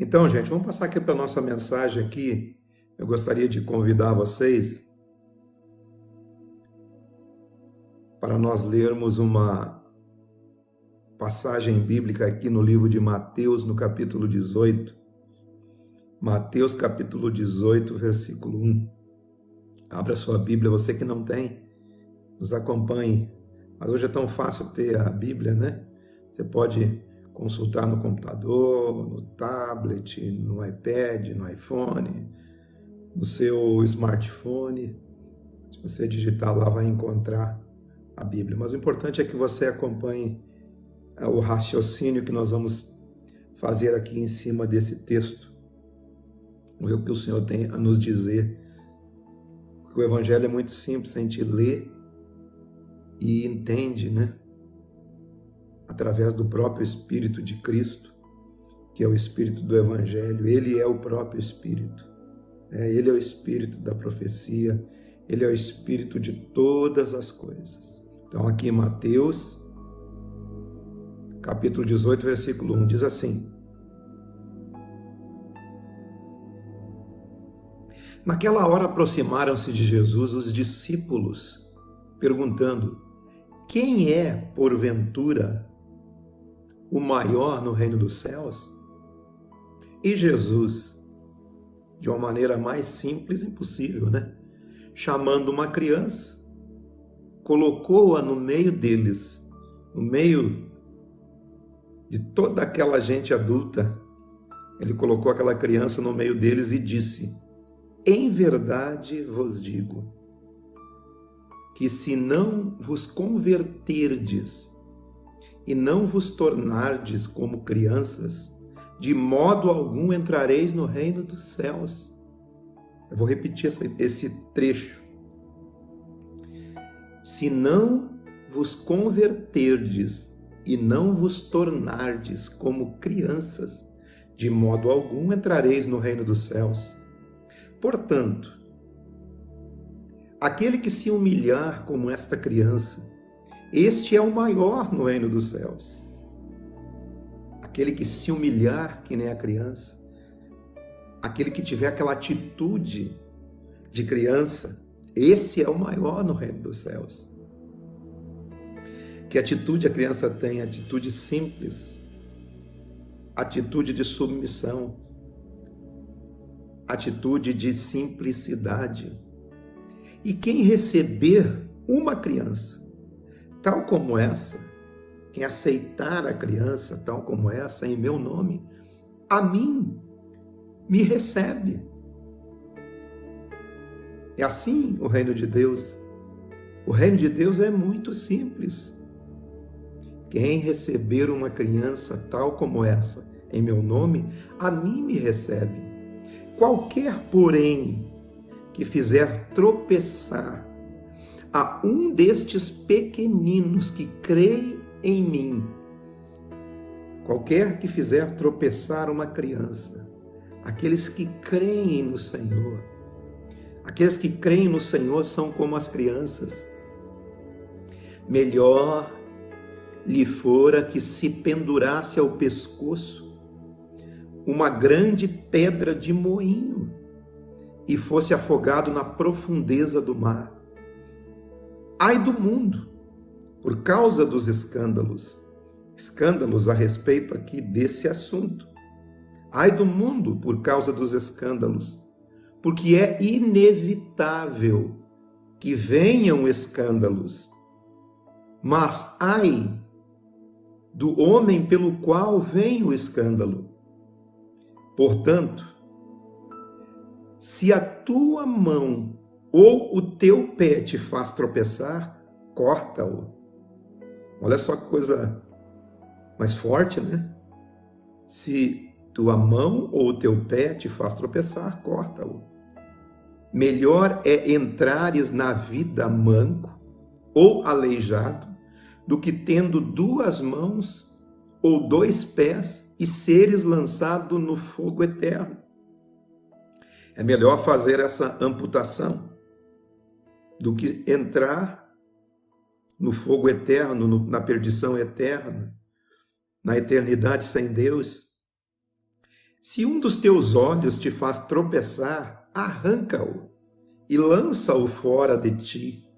Então, gente, vamos passar aqui para a nossa mensagem aqui. Eu gostaria de convidar vocês para nós lermos uma passagem bíblica aqui no livro de Mateus, no capítulo 18. Mateus, capítulo 18, versículo 1. Abra sua Bíblia, você que não tem, nos acompanhe. Mas hoje é tão fácil ter a Bíblia, né? Você pode consultar no computador, no tablet, no iPad, no iPhone, no seu smartphone. Se você digitar lá, vai encontrar a Bíblia. Mas o importante é que você acompanhe o raciocínio que nós vamos fazer aqui em cima desse texto. O que o Senhor tem a nos dizer. Porque o Evangelho é muito simples, a gente lê e entende, né? Através do próprio Espírito de Cristo, que é o Espírito do Evangelho. Ele é o próprio Espírito. Ele é o Espírito da profecia. Ele é o Espírito de todas as coisas. Então aqui em Mateus, capítulo 18, versículo 1, diz assim: Naquela hora aproximaram-se de Jesus os discípulos, perguntando: quem é, porventura, o maior no reino dos céus? E Jesus, de uma maneira mais simples impossível, né? Chamando uma criança, colocou-a no meio deles, no meio de toda aquela gente adulta. Ele colocou aquela criança no meio deles e disse: em verdade vos digo, que se não vos converterdes e não vos tornardes como crianças, de modo algum entrareis no reino dos céus. Eu vou repetir esse trecho. Se não vos converterdes e não vos tornardes como crianças, de modo algum entrareis no reino dos céus. Portanto, aquele que se humilhar como esta criança, este é o maior no reino dos céus. Aquele que se humilhar que nem a criança, aquele que tiver aquela atitude de criança, esse é o maior no reino dos céus. Que atitude a criança tem? Atitude simples, atitude de submissão, atitude de simplicidade. E quem receber uma criança tal como essa, quem aceitar a criança tal como essa em meu nome, a mim me recebe. É assim o reino de Deus. O reino de Deus é muito simples. Quem receber uma criança tal como essa em meu nome, a mim me recebe. Qualquer, porém, que fizer tropeçar a um destes pequeninos que creem em mim, qualquer que fizer tropeçar uma criança, aqueles que creem no Senhor, aqueles que creem no Senhor são como as crianças. Melhor lhe fora que se pendurasse ao pescoço uma grande pedra de moinho e fosse afogado na profundeza do mar. Ai do mundo, por causa dos escândalos a respeito aqui desse assunto. Ai do mundo por causa dos escândalos, porque é inevitável que venham escândalos. Mas ai do homem pelo qual vem o escândalo. Portanto, se a tua mão ou o teu pé te faz tropeçar, corta-o. Olha só que coisa mais forte, né? Se tua mão ou o teu pé te faz tropeçar, corta-o. Melhor é entrares na vida manco ou aleijado, do que tendo duas mãos ou dois pés e seres lançado no fogo eterno. É melhor fazer essa amputação do que entrar no fogo eterno, na perdição eterna, na eternidade sem Deus. Se um dos teus olhos te faz tropeçar, arranca-o e lança-o fora de ti,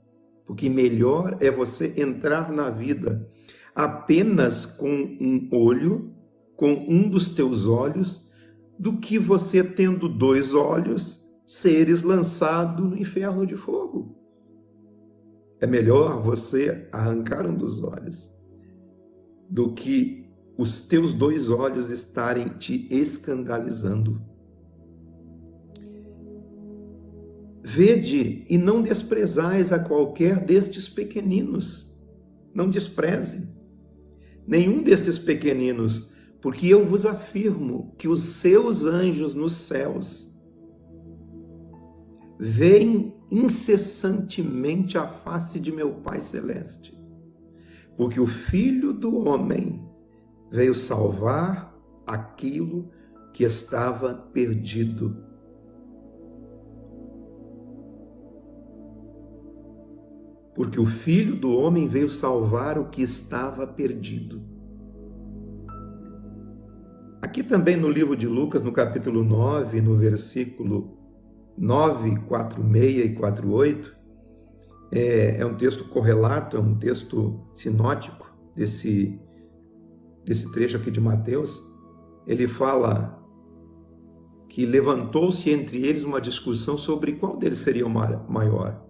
porque melhor é você entrar na vida apenas com um olho, com um dos teus olhos, do que você tendo 2 olhos, seres lançado no inferno de fogo. É melhor você arrancar um dos olhos do que os teus 2 olhos estarem te escandalizando. Vede e não desprezais a qualquer destes pequeninos. Não despreze nenhum desses pequeninos, porque eu vos afirmo que os seus anjos nos céus veem incessantemente a face de meu Pai Celeste, porque o Filho do Homem veio salvar aquilo que estava perdido. Porque o Filho do Homem veio salvar o que estava perdido. Aqui também no livro de Lucas, no capítulo 9, no versículo 9, 4,6 e 4,8, é um texto correlato, é um texto sinótico desse trecho aqui de Mateus. Ele fala que levantou-se entre eles uma discussão sobre qual deles seria o maior.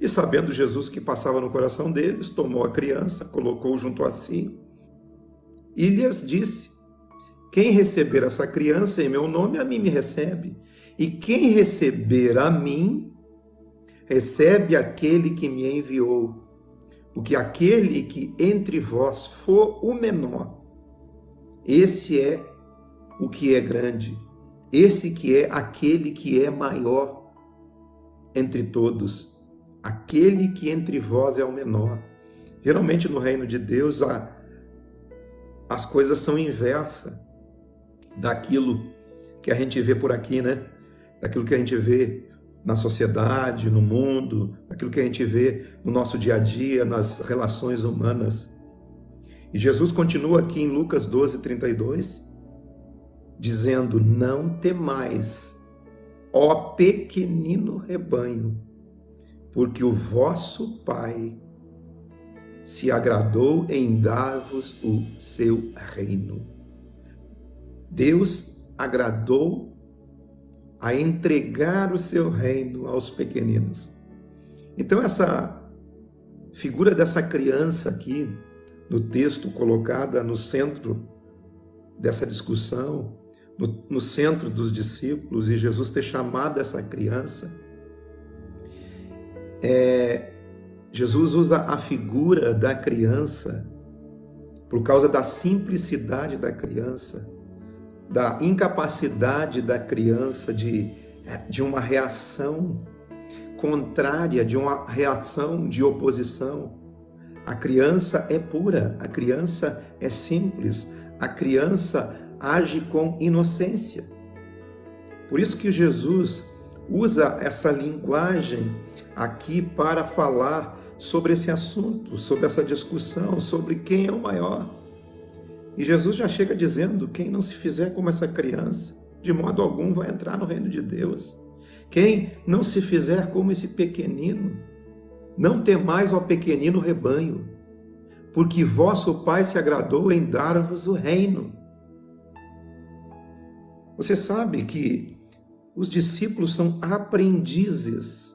E sabendo Jesus que passava no coração deles, tomou a criança, colocou junto a si e lhes disse: quem receber essa criança em meu nome, a mim me recebe. E quem receber a mim, recebe aquele que me enviou. Porque aquele que entre vós for o menor, esse é o que é grande. Esse que é aquele que é maior entre todos. Aquele que entre vós é o menor. Geralmente no reino de Deus as coisas são inversas daquilo que a gente vê por aqui, né? Daquilo que a gente vê na sociedade, no mundo, daquilo que a gente vê no nosso dia a dia, nas relações humanas. E Jesus continua aqui em Lucas 12, 32, dizendo: não temais, ó pequenino rebanho, porque o vosso Pai se agradou em dar-vos o seu reino. Deus agradou a entregar o seu reino aos pequeninos. Então essa figura dessa criança aqui, no texto colocada no centro dessa discussão, no centro dos discípulos, e Jesus ter chamado essa criança, Jesus usa a figura da criança por causa da simplicidade da criança, da incapacidade da criança de uma reação contrária, de uma reação de oposição. A criança é pura, a criança é simples, a criança age com inocência. Por isso que Jesus usa essa linguagem aqui para falar sobre esse assunto, sobre essa discussão, sobre quem é o maior. E Jesus já chega dizendo: quem não se fizer como essa criança, de modo algum vai entrar no reino de Deus. Quem não se fizer como esse pequenino, não temais ao pequenino rebanho, porque vosso Pai se agradou em dar-vos o reino. Você sabe que os discípulos são aprendizes,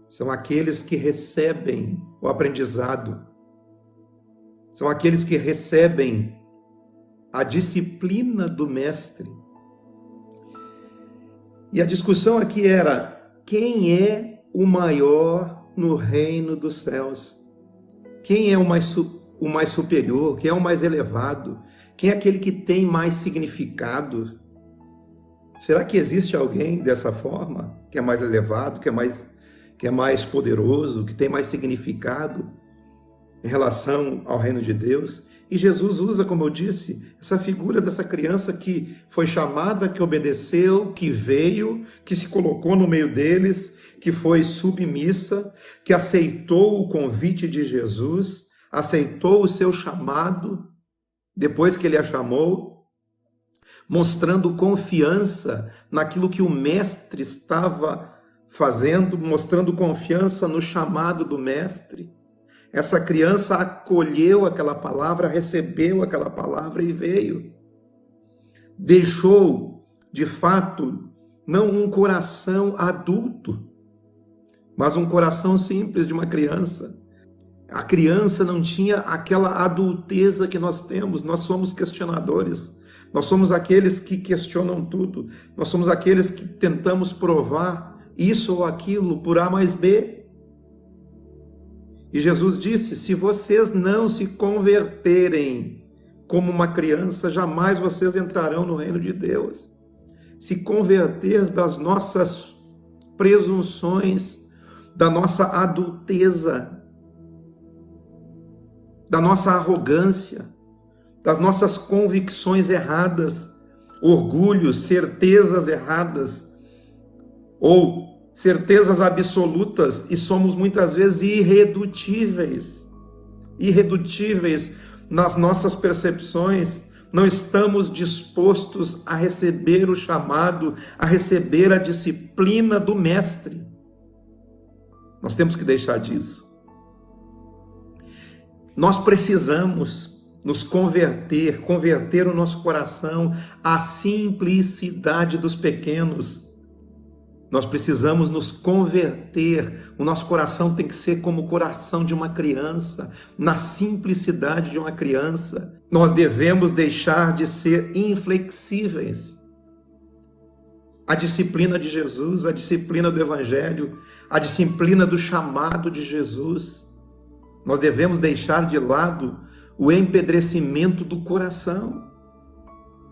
são aqueles que recebem o aprendizado, são aqueles que recebem a disciplina do mestre. E a discussão aqui era: quem é o maior no reino dos céus? Quem é o mais superior? Quem é o mais elevado? Quem é aquele que tem mais significado? Será que existe alguém dessa forma, que é mais elevado, que é mais poderoso, que tem mais significado em relação ao reino de Deus? E Jesus usa, como eu disse, essa figura dessa criança que foi chamada, que obedeceu, que veio, que se colocou no meio deles, que foi submissa, que aceitou o convite de Jesus, aceitou o seu chamado, depois que ele a chamou, mostrando confiança naquilo que o mestre estava fazendo, mostrando confiança no chamado do mestre. Essa criança acolheu aquela palavra, recebeu aquela palavra e veio. Deixou, de fato, não um coração adulto, mas um coração simples de uma criança. A criança não tinha aquela adulteza que nós temos, nós somos questionadores, nós somos aqueles que questionam tudo, nós somos aqueles que tentamos provar isso ou aquilo por A mais B. E Jesus disse: se vocês não se converterem como uma criança, jamais vocês entrarão no reino de Deus. Se converter das nossas presunções, da nossa adulteza, da nossa arrogância, das nossas convicções erradas, orgulhos, certezas erradas, ou certezas absolutas, e somos muitas vezes irredutíveis nas nossas percepções, não estamos dispostos a receber o chamado, a receber a disciplina do mestre. Nós temos que deixar disso. Nós precisamos nos converter o nosso coração à simplicidade dos pequenos. Nós precisamos nos converter, o nosso coração tem que ser como o coração de uma criança, na simplicidade de uma criança. Nós devemos deixar de ser inflexíveis. A disciplina de Jesus, a disciplina do Evangelho, a disciplina do chamado de Jesus. Nós devemos deixar de lado o empedrecimento do coração.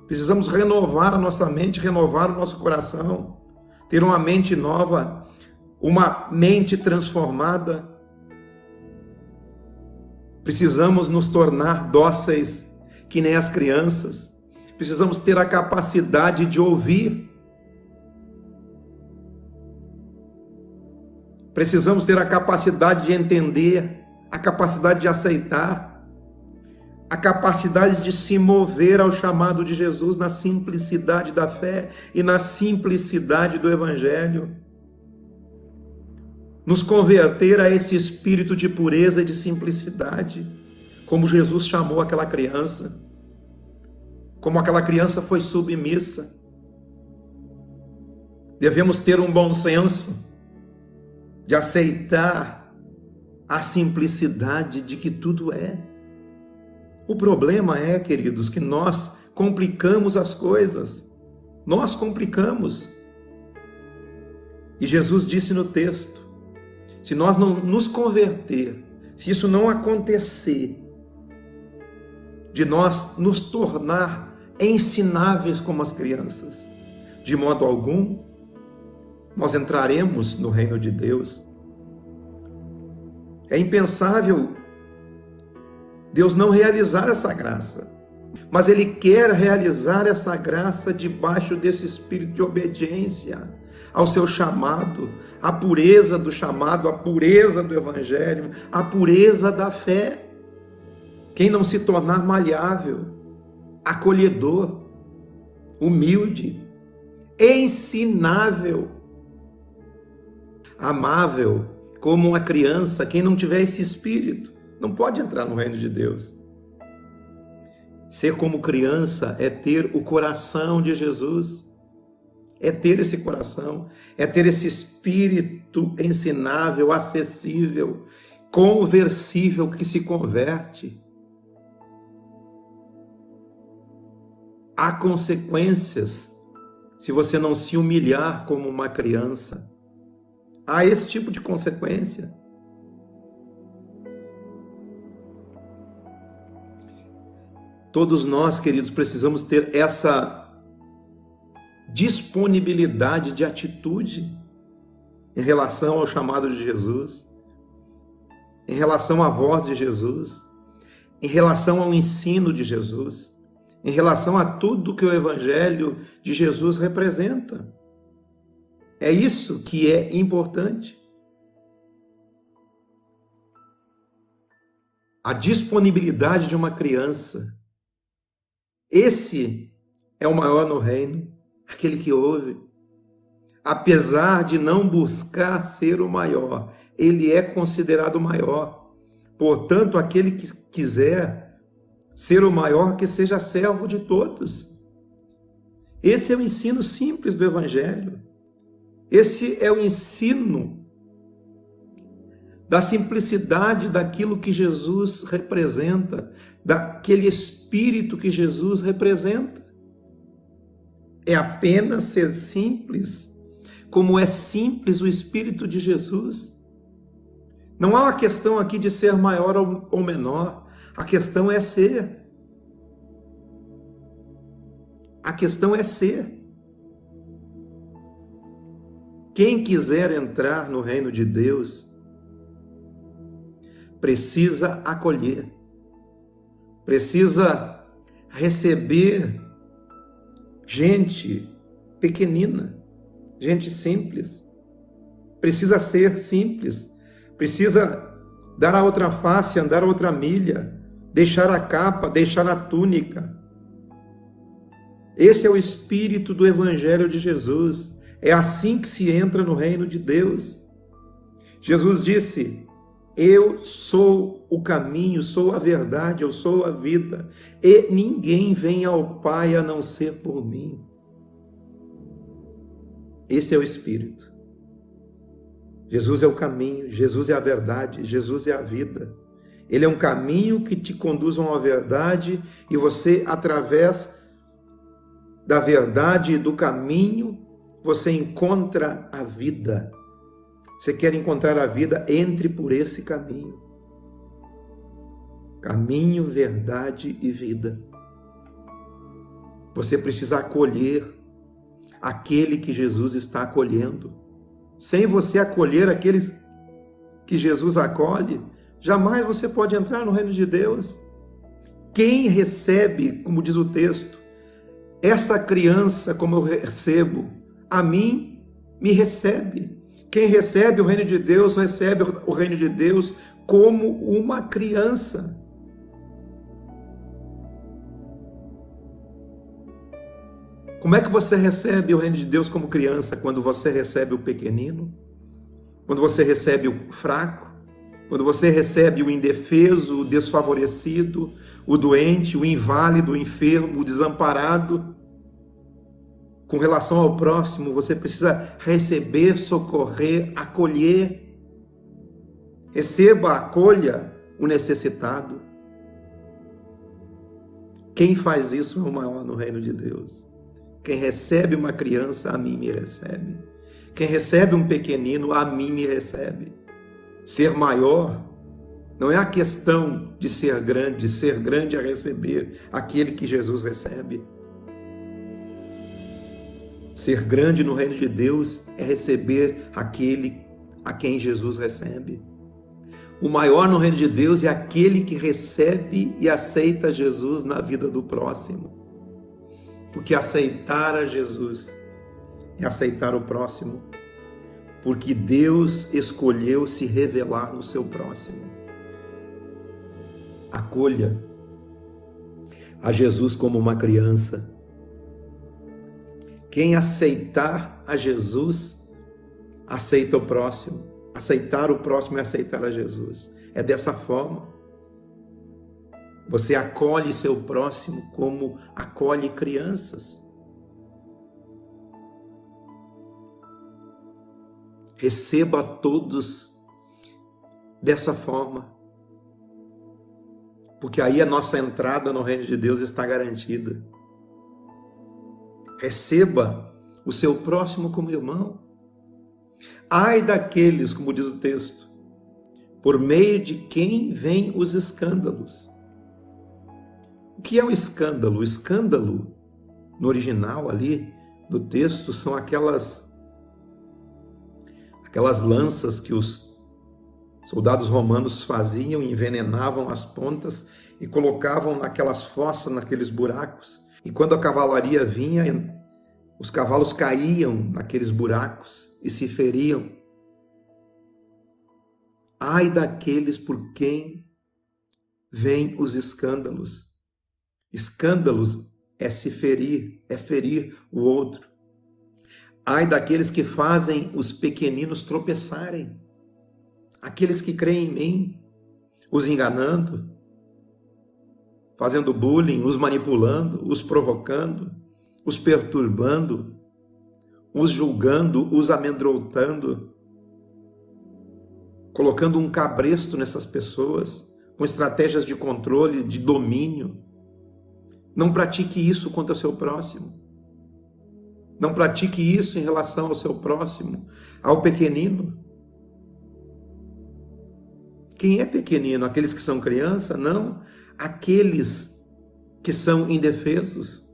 Precisamos renovar a nossa mente, renovar o nosso coração, ter uma mente nova, uma mente transformada. Precisamos nos tornar dóceis, que nem as crianças. Precisamos ter a capacidade de ouvir. Precisamos ter a capacidade de entender, a capacidade de aceitar, a capacidade de se mover ao chamado de Jesus na simplicidade da fé e na simplicidade do Evangelho. Nos converter a esse espírito de pureza e de simplicidade, como Jesus chamou aquela criança, como aquela criança foi submissa. Devemos ter um bom senso de aceitar a simplicidade de que tudo é. O problema é, queridos, que nós complicamos as coisas. Nós complicamos. E Jesus disse no texto, se nós não nos converter, se isso não acontecer, de nós nos tornar ensináveis como as crianças, de modo algum, nós entraremos no reino de Deus. É impensável Deus não realizar essa graça, mas Ele quer realizar essa graça debaixo desse espírito de obediência ao seu chamado, a pureza do chamado, a pureza do Evangelho, a pureza da fé. Quem não se tornar maleável, acolhedor, humilde, ensinável, amável, como uma criança, quem não tiver esse espírito, não pode entrar no reino de Deus. Ser como criança é ter o coração de Jesus, é ter esse coração, é ter esse espírito ensinável, acessível, conversível, que se converte. Há consequências se você não se humilhar como uma criança. Há esse tipo de consequência. Todos nós, queridos, precisamos ter essa disponibilidade de atitude em relação ao chamado de Jesus, em relação à voz de Jesus, em relação ao ensino de Jesus, em relação a tudo que o Evangelho de Jesus representa. É isso que é importante. A disponibilidade de uma criança. Esse é o maior no reino, aquele que ouve. Apesar de não buscar ser o maior, ele é considerado o maior. Portanto, aquele que quiser ser o maior, que seja servo de todos. Esse é o ensino simples do Evangelho. Esse é o ensino da simplicidade daquilo que Jesus representa, daquele espírito que Jesus representa. É apenas ser simples, como é simples o espírito de Jesus. Não há uma questão aqui de ser maior ou menor, a questão é ser. A questão é ser. Quem quiser entrar no reino de Deus, precisa acolher, precisa receber gente pequenina, gente simples, precisa ser simples, precisa dar a outra face, andar a outra milha, deixar a capa, deixar a túnica. Esse é o espírito do Evangelho de Jesus. É assim que se entra no reino de Deus. Jesus disse: eu sou o caminho, sou a verdade, eu sou a vida, e ninguém vem ao Pai a não ser por mim. Esse é o Espírito. Jesus é o caminho, Jesus é a verdade, Jesus é a vida. Ele é um caminho que te conduz a uma verdade e você, através da verdade e do caminho, você encontra a vida. Você quer encontrar a vida? Entre por esse caminho. Caminho, verdade e vida. Você precisa acolher aquele que Jesus está acolhendo. Sem você acolher aqueles que Jesus acolhe, jamais você pode entrar no reino de Deus. Quem recebe, como diz o texto, essa criança como eu recebo, a mim me recebe. Quem recebe o reino de Deus, recebe o reino de Deus como uma criança. Como é que você recebe o reino de Deus como criança? Quando você recebe o pequenino, quando você recebe o fraco, quando você recebe o indefeso, o desfavorecido, o doente, o inválido, o enfermo, o desamparado. Com relação ao próximo, você precisa receber, socorrer, acolher. Receba, acolha o necessitado. Quem faz isso é o maior no reino de Deus. Quem recebe uma criança, a mim me recebe. Quem recebe um pequenino, a mim me recebe. Ser maior não é a questão de ser grande é receber aquele que Jesus recebe. Ser grande no reino de Deus é receber aquele a quem Jesus recebe. O maior no reino de Deus é aquele que recebe e aceita Jesus na vida do próximo. Porque aceitar a Jesus é aceitar o próximo. Porque Deus escolheu se revelar no seu próximo. Acolha a Jesus como uma criança. Quem aceitar a Jesus, aceita o próximo. Aceitar o próximo é aceitar a Jesus. É dessa forma. Você acolhe seu próximo como acolhe crianças. Receba a todos dessa forma. Porque aí a nossa entrada no reino de Deus está garantida. Receba o seu próximo como irmão. Ai daqueles, como diz o texto, por meio de quem vêm os escândalos. O que é um escândalo? O escândalo, no original ali do texto, são aquelas lanças que os soldados romanos faziam, envenenavam as pontas e colocavam naquelas fossas, naqueles buracos. E quando a cavalaria vinha, os cavalos caíam naqueles buracos e se feriam. Ai daqueles por quem vêm os escândalos. Escândalos é se ferir, é ferir o outro. Ai daqueles que fazem os pequeninos tropeçarem, aqueles que creem em mim, os enganando, fazendo bullying, os manipulando, os provocando, os perturbando, os julgando, os amedrontando, colocando um cabresto nessas pessoas, com estratégias de controle, de domínio. Não pratique isso contra o seu próximo. Não pratique isso em relação ao seu próximo, ao pequenino. Quem é pequenino? Aqueles que são criança? Não. Aqueles que são indefesos.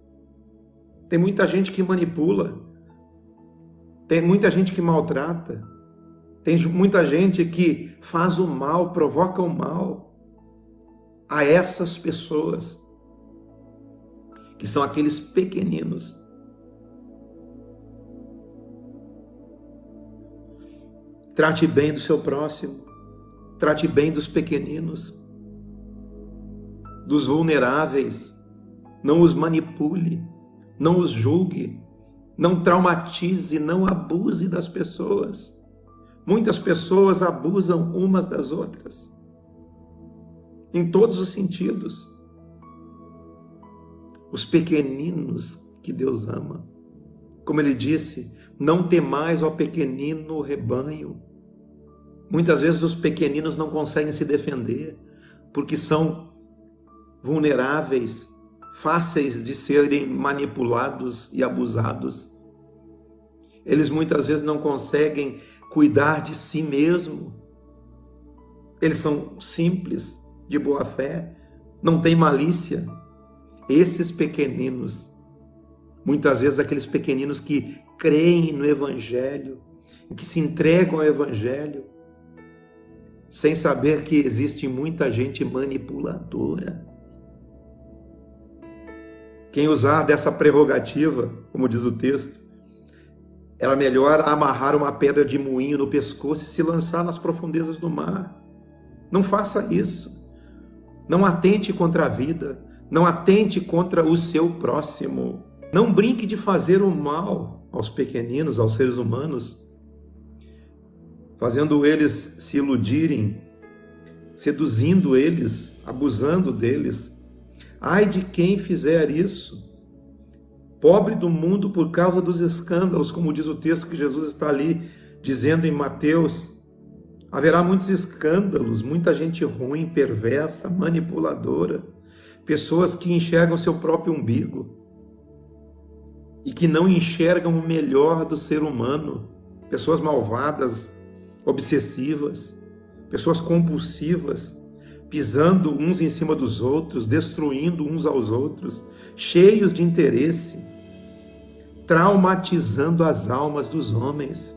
Tem muita gente que manipula. Tem muita gente que maltrata. Tem muita gente que faz o mal, provoca o mal a essas pessoas, que são aqueles pequeninos. Trate bem do seu próximo, trate bem dos pequeninos, dos vulneráveis, não os manipule, não os julgue, não traumatize, não abuse das pessoas. Muitas pessoas abusam umas das outras, em todos os sentidos. Os pequeninos que Deus ama, como Ele disse, não temais ao pequenino rebanho. Muitas vezes os pequeninos não conseguem se defender, porque são vulneráveis, fáceis de serem manipulados e abusados. Eles muitas vezes não conseguem cuidar de si mesmo. Eles são simples, de boa fé, não têm malícia. Esses pequeninos, muitas vezes aqueles pequeninos que creem no Evangelho, que se entregam ao Evangelho, sem saber que existe muita gente manipuladora. Quem usar dessa prerrogativa, como diz o texto, era melhor amarrar uma pedra de moinho no pescoço e se lançar nas profundezas do mar. Não faça isso. Não atente contra a vida. Não atente contra o seu próximo. Não brinque de fazer o mal aos pequeninos, aos seres humanos, fazendo eles se iludirem, seduzindo eles, abusando deles. Ai de quem fizer isso. Pobre do mundo por causa dos escândalos, como diz o texto que Jesus está ali dizendo em Mateus. Haverá muitos escândalos, muita gente ruim, perversa, manipuladora, pessoas que enxergam seu próprio umbigo e que não enxergam o melhor do ser humano, pessoas malvadas, obsessivas, pessoas compulsivas, pisando uns em cima dos outros, destruindo uns aos outros, cheios de interesse, traumatizando as almas dos homens.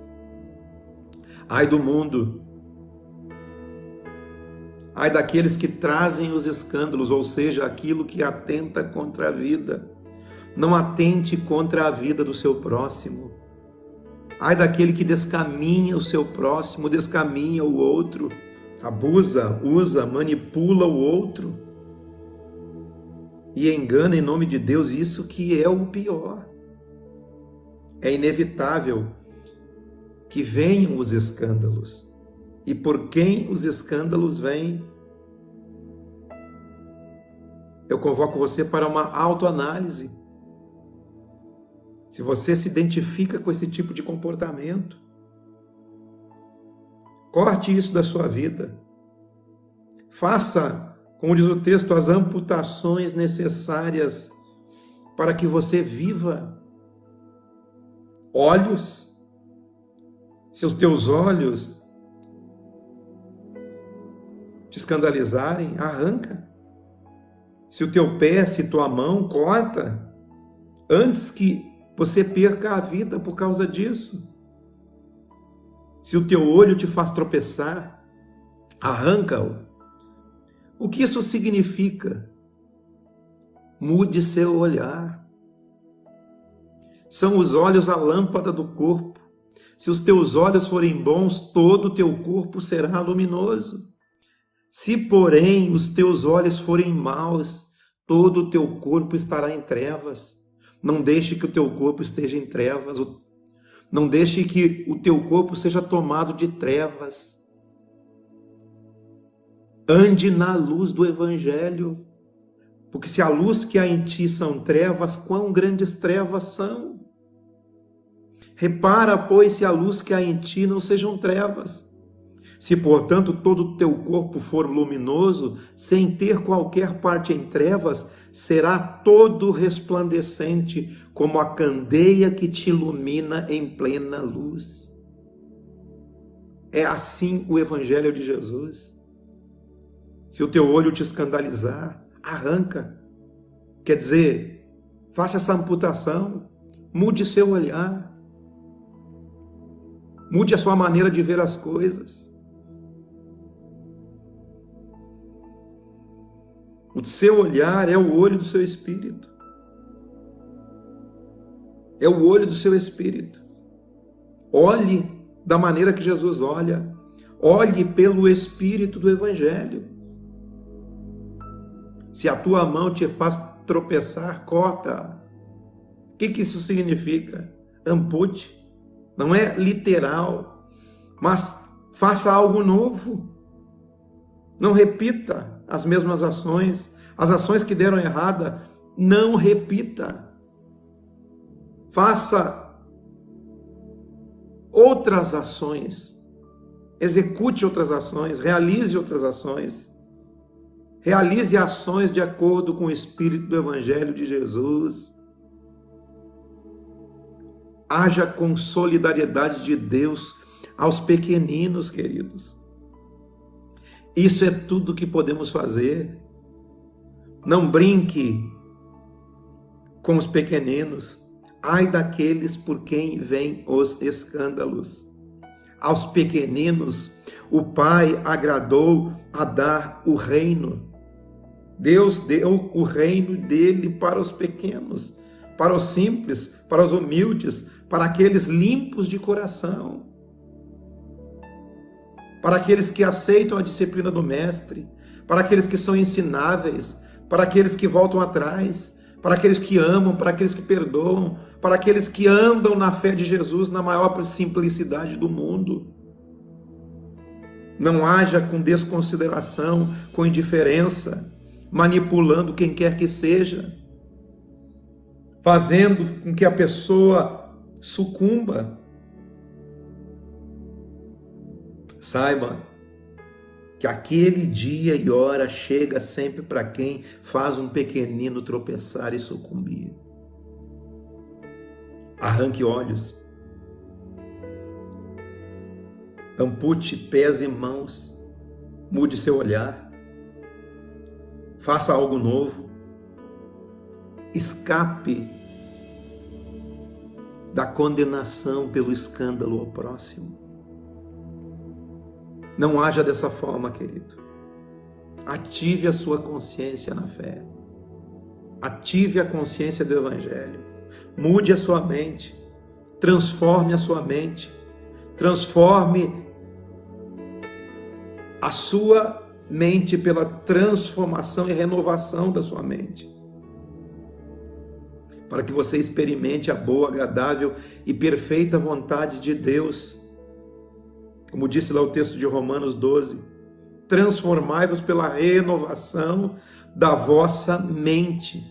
Ai do mundo, ai daqueles que trazem os escândalos, ou seja, aquilo que atenta contra a vida. Não atente contra a vida do seu próximo. Ai daquele que descaminha o seu próximo, descaminha o outro, abusa, usa, manipula o outro e engana em nome de Deus. Isso que é o pior. É inevitável que venham os escândalos. E por quem os escândalos vêm? Eu convoco você para uma autoanálise. Se você se identifica com esse tipo de comportamento, corte isso da sua vida. Faça, como diz o texto, as amputações necessárias para que você viva. Olhos, se os teus olhos te escandalizarem, arranca. Se o teu pé, se tua mão, corta, antes que você perca a vida por causa disso. Se o teu olho te faz tropeçar, arranca-o. O que isso significa? Mude seu olhar. São os olhos a lâmpada do corpo. Se os teus olhos forem bons, todo o teu corpo será luminoso. Se, porém, os teus olhos forem maus, todo o teu corpo estará em trevas. Não deixe que o teu corpo esteja em trevas. Não deixe que o teu corpo seja tomado de trevas. Ande na luz do Evangelho. Porque se a luz que há em ti são trevas, quão grandes trevas são? Repara, pois, se a luz que há em ti não sejam trevas. Se, portanto, todo o teu corpo for luminoso, sem ter qualquer parte em trevas, será todo resplandecente, como a candeia que te ilumina em plena luz. É assim o Evangelho de Jesus. Se o teu olho te escandalizar, arranca. Quer dizer, faça essa amputação, mude seu olhar, mude a sua maneira de ver as coisas. O seu olhar é o olho do seu espírito. É o olho do seu espírito. Olhe da maneira que Jesus olha. Olhe pelo espírito do Evangelho. Se a tua mão te faz tropeçar, corta. O que isso significa? Ampute. Não é literal, mas faça algo novo. Não repita as mesmas ações. As ações que deram errada, não repita. Faça outras ações. Execute outras ações. Realize outras ações. Realize ações de acordo com o Espírito do Evangelho de Jesus. Haja com solidariedade de Deus aos pequeninos, queridos. Isso é tudo que podemos fazer. Não brinque com os pequeninos. Ai daqueles por quem vêm os escândalos. Aos pequeninos, o Pai agradou a dar o reino. Deus deu o reino dele para os pequenos, para os simples, para os humildes, para aqueles limpos de coração, para aqueles que aceitam a disciplina do Mestre, para aqueles que são ensináveis, para aqueles que voltam atrás, para aqueles que amam, para aqueles que perdoam, para aqueles que andam na fé de Jesus na maior simplicidade do mundo. Não haja com desconsideração, com indiferença, manipulando quem quer que seja, fazendo com que a pessoa sucumba. Saiba que aquele dia e hora chega sempre para quem faz um pequenino tropeçar e sucumbir. Arranque olhos, ampute pés e mãos, mude seu olhar, faça algo novo, escape da condenação pelo escândalo ao próximo. Não haja dessa forma, querido. Ative a sua consciência na fé. Ative a consciência do Evangelho. Mude a sua mente. Transforme a sua mente. Transforme a sua mente pela transformação e renovação da sua mente. Para que você experimente a boa, agradável e perfeita vontade de Deus. Como disse lá o texto de Romanos 12, transformai-vos pela renovação da vossa mente,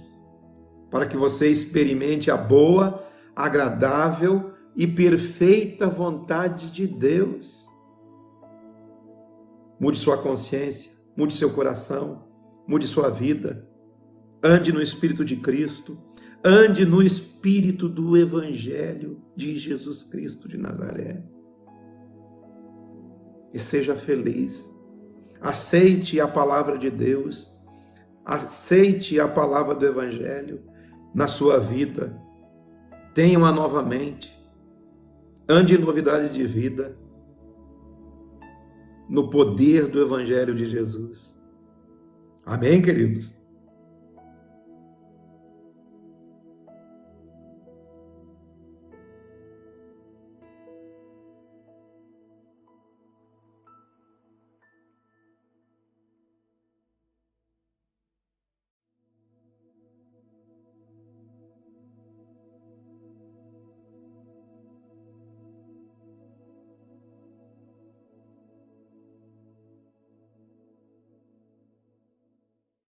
para que você experimente a boa, agradável e perfeita vontade de Deus. Mude sua consciência, mude seu coração, mude sua vida, ande no Espírito de Cristo, ande no Espírito do Evangelho de Jesus Cristo de Nazaré. E seja feliz. Aceite a palavra de Deus, aceite a palavra do Evangelho na sua vida. Tenha uma nova mente, ande em novidade de vida, no poder do Evangelho de Jesus. Amém, queridos?